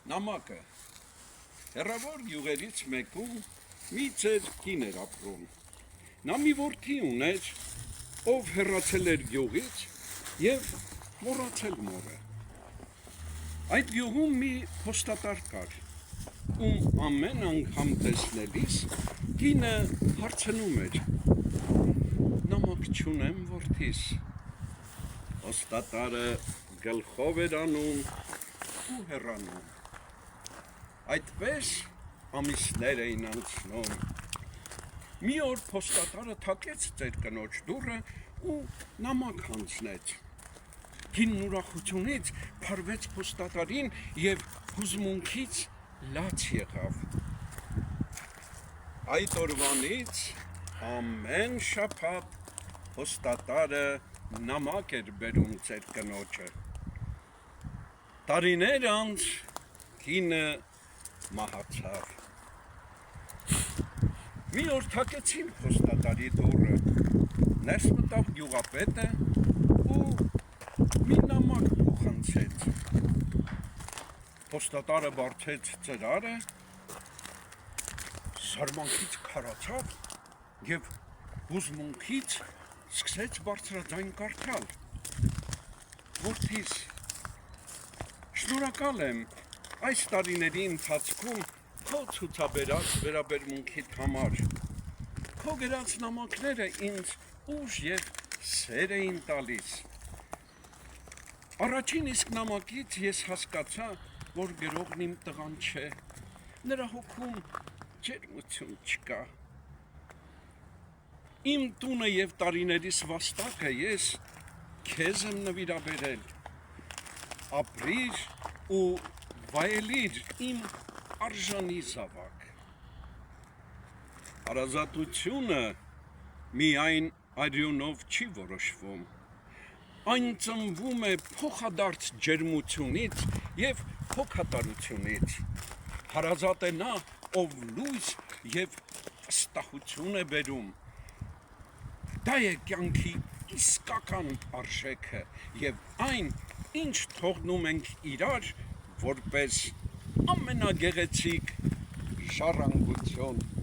Նամակը հեռավոր յուղերից մեկում մի ծեր կին էր ապրում։ Նա մի որդի ուներ, ով հեռացել էր յուղից և մոռացել մորը։ Այդ յուղում մի փոստատար կար, ում ամեն անգամ տեսնելիս կինը հարցնում էր. «Նամակ չունեմ որդիս»։ Փոստատարը գլխով էր անում ու հեռանում։ Այդպես ամիսներ էին անցնում։ Մի օր փոստատարը թակեց ծեր կնոջ դուռը ու նամակ հանձնեց։ Կինն ուրախությունից փարվեց փոստատարին և հուզմունքից լաց եղավ։ Այդ օրվանից ամեն շաբաթ փոստատարը նամակ էր բերում ծեր կնոջը։ Տարիներ անց կինը մահացավ։ Մի օր թակեցին փոստատարի դուռը, ներս մտավ գյուղապետը ու մի նամակ փոխանցեց։ Փոստատարը բարձեց ծրարը, զարմանքից քարացավ և հուզմունքից սկսեց բարձրաձայն կարդալ. «Որդիս, շնորհակալ եմ այս տարիների ընթացքում քո ցուցաբերած վերաբերմունքիդ համար։ Քո գրած նամակները ինձ ուժ և սեր էին տալիս։ Առաջին իսկ նամակից ես հասկացա, որ գրողն իմ տղան չէ, նրա հոգում ջերմություն չկա։ Իմ տունը և տարիներիս վաստակը ես քեզ եմ նվիրաբերել։ Ապրիր ու վայելիր իմ արժանի զավակ։ Հարազատությունը միայն արյունով չի որոշվում, այն ծնվում է փոխադարձ ջերմությունից և հոգատարությունից։ Հարազատ է նա, ով լույս և վստահություն է բերում։ Դա է կյանքի իսկական արժեքը և այն, ինչ թողնում ենք իրար որպես ամենագեղեցիկ ժառանգություն»։